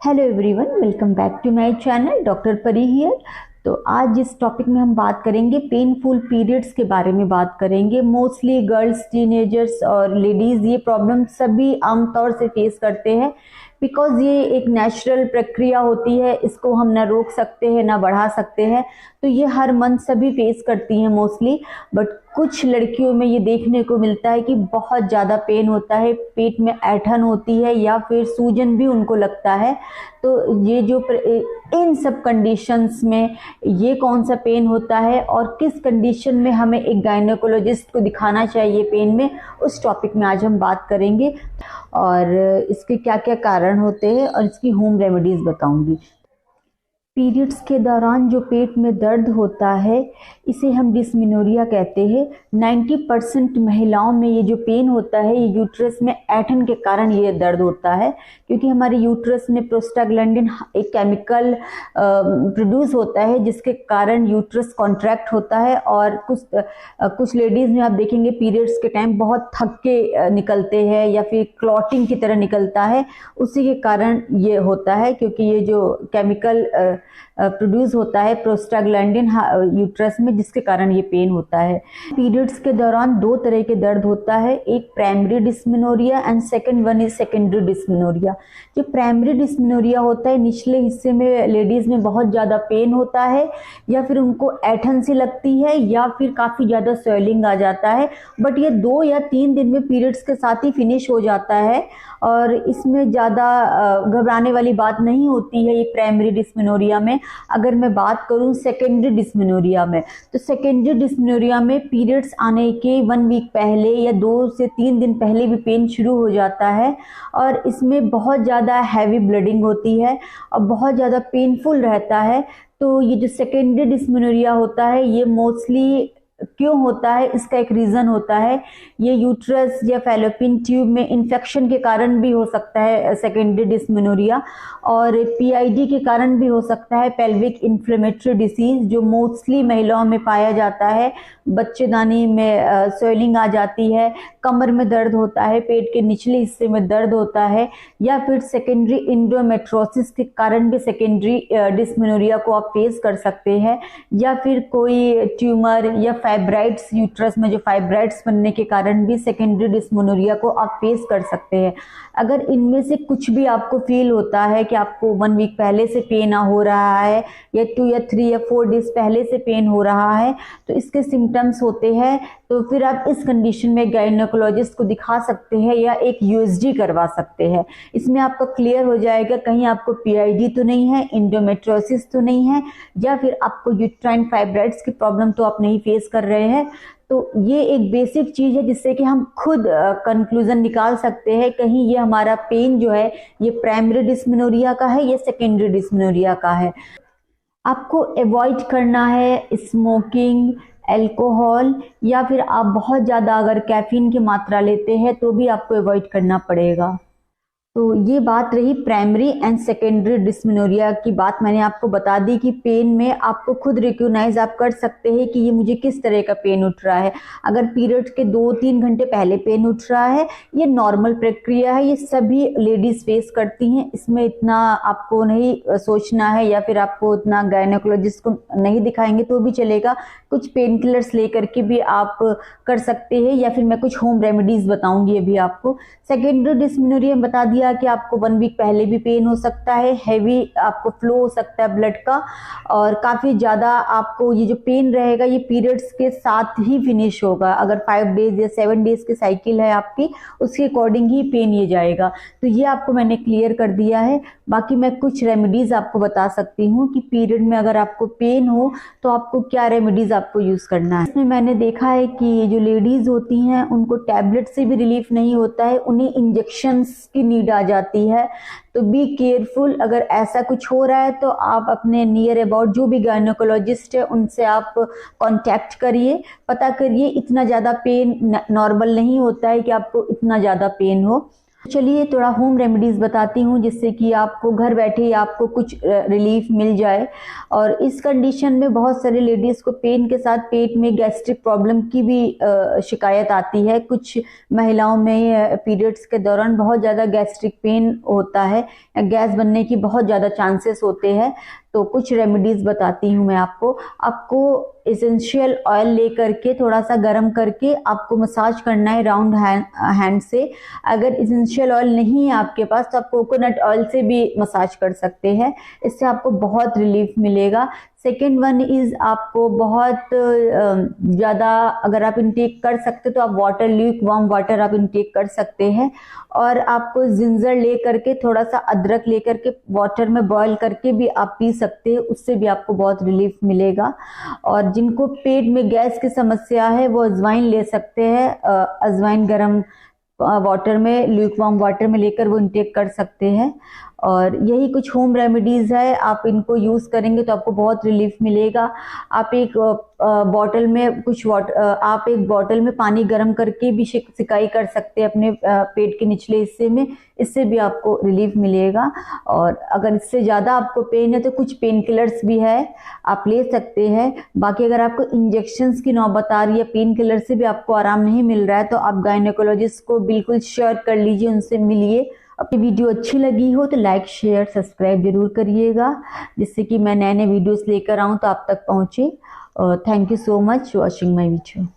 Hello everyone, welcome back to my channel doctor Pari here. तो आज इस टॉपिक में हम बात करेंगे पेनफुल पीरियड्स के बारे में बात करेंगे। मोस्टली गर्ल्स, टीनेजर्स और लेडीज़ ये प्रॉब्लम सभी आमतौर से फेस करते हैं बिकॉज ये एक नेचुरल प्रक्रिया होती है। इसको हम ना रोक सकते हैं ना बढ़ा सकते हैं। तो ये हर मंथ सभी फेस करती हैं मोस्टली। बट कुछ लड़कियों में ये देखने को मिलता है कि बहुत ज़्यादा पेन होता है, पेट में ऐंठन होती है या फिर सूजन भी उनको लगता है। तो ये जो इन सब कंडीशंस में ये कौन सा पेन होता है और किस कंडीशन में हमें एक गायनेकोलॉजिस्ट को दिखाना चाहिए पेन में, उस टॉपिक में आज हम बात करेंगे और इसके क्या क्या कारण होते हैं और इसकी होम रेमेडीज़ बताऊंगी। पीरियड्स के दौरान जो पेट में दर्द होता है इसे हम डिस्मेनोरिया कहते हैं। 90% महिलाओं में ये जो पेन होता है ये यूट्रस में ऐंठन के कारण ये दर्द होता है, क्योंकि हमारे यूट्रस में प्रोस्टाग्लैंडिन एक केमिकल प्रोड्यूस होता है जिसके कारण यूट्रस कॉन्ट्रैक्ट होता है। और कुछ लेडीज़ में आप देखेंगे पीरियड्स के टाइम बहुत थक के निकलते हैं या फिर क्लॉटिंग की तरह निकलता है। उसी के कारण ये होता है, क्योंकि ये जो केमिकल प्रोड्यूस होता है प्रोस्टाग्लैंडिन यूट्रस में, जिसके कारण ये पेन होता है। पीरियड्स के दौरान दो तरह के दर्द होता है, एक primary dysmenorrhea and second one is secondary dysmenorrhea. जो प्राइमरी डिस्मेनोरिया होता है निचले हिस्से में लेडीज में बहुत ज़्यादा पेन होता है या फिर उनको ऐंठन सी लगती है या फिर काफ़ी ज़्यादा स्वेलिंग आ जाता है। बट ये 2 या 3 दिन में पीरियड्स के साथ ही फिनिश हो जाता है और इसमें ज़्यादा घबराने वाली बात नहीं होती है ये प्राइमरी डिस्मेनोरिया में। अगर मैं बात करूं सेकेंडरी डिस्मेनोरिया में, तो सेकेंडरी डिस्मेनोरिया में पीरियड्स आने के 1 वीक पहले या 2 से 3 दिन पहले भी पेन शुरू हो जाता है और इसमें बहुत ज़्यादा हैवी ब्लीडिंग होती है और बहुत ज़्यादा पेनफुल रहता है। तो ये जो सेकेंडरी डिस्मेनोरिया होता है ये मोस्टली क्यों होता है, इसका एक रीज़न होता है ये यूट्रस या फैलोपियन ट्यूब में इन्फेक्शन के कारण भी हो सकता है सेकेंडरी डिस्मेनोरिया, और पीआईडी के कारण भी हो सकता है पेल्विक इन्फ्लेमेटरी डिसीज जो मोस्टली महिलाओं में पाया जाता है। बच्चेदानी में स्वेलिंग आ जाती है, कमर में दर्द होता है, पेट के निचले हिस्से में दर्द होता है, या फिर सेकेंडरी इंडोमेट्रोसिस के कारण भी सेकेंडरी डिस्मेनोरिया को आप फेस कर सकते हैं, या फिर कोई ट्यूमर या फाइब्राइड्स, यूट्रस में जो फाइब्राइड्स बनने के कारण भी सेकेंडरी डिस्मेनोरिया को आप फेस कर सकते हैं। अगर इनमें से कुछ भी आपको फील होता है कि आपको 1 वीक पहले से पेन हो रहा है या 2 या 3 या 4 डेज पहले से पेन हो रहा है, तो इसके सिम्टम्स होते हैं, तो फिर आप इस कंडीशन में गायनेकोलॉजिस्ट को दिखा सकते हैं या एक यूएसजी करवा सकते हैं। इसमें आपका क्लियर हो जाएगा कहीं आपको पीआईडी तो नहीं है, इंडोमेट्रोसिस तो नहीं है, या फिर आपको यूट्राइन फाइब्राइड्स की प्रॉब्लम तो आप नहीं फेस कर रहे हैं। तो ये एक बेसिक चीज़ है जिससे कि हम खुद कंक्लूजन निकाल सकते हैं कहीं ये हमारा पेन जो है ये प्राइमरी डिस्मेनोरिया का है या सेकेंडरी डिस्मेनोरिया का है। आपको अवॉइड करना है स्मोकिंग, अल्कोहल, या फिर आप बहुत ज़्यादा अगर कैफीन की मात्रा लेते हैं तो भी आपको अवॉइड करना पड़ेगा। तो ये बात रही प्राइमरी एंड सेकेंडरी डिस्मेनोरिया की बात। मैंने आपको बता दी कि पेन में आपको खुद रिकॉग्नाइज आप कर सकते हैं कि ये मुझे किस तरह का पेन उठ रहा है। अगर पीरियड के 2-3 घंटे पहले पेन उठ रहा है, ये नॉर्मल प्रक्रिया है, ये सभी लेडीज फेस करती हैं। इसमें इतना आपको नहीं सोचना है या फिर आपको इतना गायनेकोलॉजिस्ट को नहीं दिखाएंगे तो भी चलेगा। कुछ पेन किलर्स लेकर के भी आप कर सकते हैं या फिर मैं कुछ होम रेमेडीज बताऊंगी अभी आपको। सेकेंडरी डिस्मेनोरिया बता दिया कि आपको 1 वीक पहले भी पेन हो सकता है, हैवी आपको फ्लो हो सकता है ब्लड का, और काफ़ी ज़्यादा आपको ये जो पेन रहेगा ये पीरियड्स के साथ ही फिनिश होगा। अगर 5 डेज या 7 डेज की साइकिल है आपकी, उसके अकॉर्डिंग ही पेन ये जाएगा। तो ये आपको मैंने क्लियर कर दिया है। बाकी मैं कुछ रेमेडीज़ आपको बता सकती हूँ कि पीरियड में अगर आपको पेन हो तो आपको क्या रेमेडीज़ आपको यूज़ करना है। इसमें मैंने देखा है कि ये जो लेडीज़ होती हैं उनको टैबलेट से भी रिलीफ नहीं होता है, उन्हें इंजेक्शंस की नीड आ जाती है। तो बी केयरफुल, अगर ऐसा कुछ हो रहा है तो आप अपने नियर अबाउट जो भी गायनेकोलॉजिस्ट है उनसे आप कांटेक्ट करिए, पता करिए। इतना ज़्यादा पेन नॉर्मल नहीं होता है कि आपको इतना ज़्यादा पेन हो। चलिए थोड़ा होम रेमेडीज़ बताती हूँ जिससे कि आपको घर बैठे ही आपको कुछ रिलीफ मिल जाए। और इस कंडीशन में बहुत सारे लेडीज़ को पेन के साथ पेट में गैस्ट्रिक प्रॉब्लम की भी शिकायत आती है। कुछ महिलाओं में पीरियड्स के दौरान बहुत ज़्यादा गैस्ट्रिक पेन होता है, गैस बनने की बहुत ज़्यादा चांसेस होते हैं। तो कुछ रेमेडीज़ बताती हूँ मैं आपको एसेंशियल ऑयल ले करके थोड़ा सा गर्म करके आपको मसाज करना है राउंड हैंड से। अगर एसेंशियल ऑयल नहीं है आपके पास तो आप कोकोनट ऑयल से भी मसाज कर सकते हैं, इससे आपको बहुत रिलीफ मिलेगा। सेकेंड वन इज़ आपको बहुत ज़्यादा अगर आप इनटेक कर सकते तो आप वाटर, ल्यूक वार्म वाटर आप इनटेक कर सकते हैं। और आपको जिंजर ले करके थोड़ा सा अदरक ले करके वाटर में बॉईल करके भी आप पी सकते हैं, उससे भी आपको बहुत रिलीफ मिलेगा। और जिनको पेट में गैस की समस्या है वो अजवाइन ले सकते हैं, अजवाइन गरम वाटर में, ल्यूक वार्म वाटर में लेकर वो इनटेक कर सकते हैं। और यही कुछ होम रेमेडीज़ है, आप इनको यूज़ करेंगे तो आपको बहुत रिलीफ मिलेगा। आप एक बॉटल में आप एक बॉटल में पानी गर्म करके भी सिकाई कर सकते हैं अपने पेट के निचले हिस्से में, इससे भी आपको रिलीफ मिलेगा। और अगर इससे ज़्यादा आपको पेन है तो कुछ पेन किलर्स भी है, आप ले सकते हैं। बाकी अगर आपको इंजेक्शंस की नौबत आ रही है, पेन किलर से भी आपको आराम नहीं मिल रहा है, तो आप गायनेकोलॉजिस्ट को बिल्कुल शेयर कर लीजिए, उनसे मिलिए। अपनी वीडियो अच्छी लगी हो तो लाइक शेयर सब्सक्राइब जरूर करिएगा, जिससे कि मैं नए नए वीडियोस लेकर आऊँ तो आप तक पहुँचे। Thank you so much watching my video.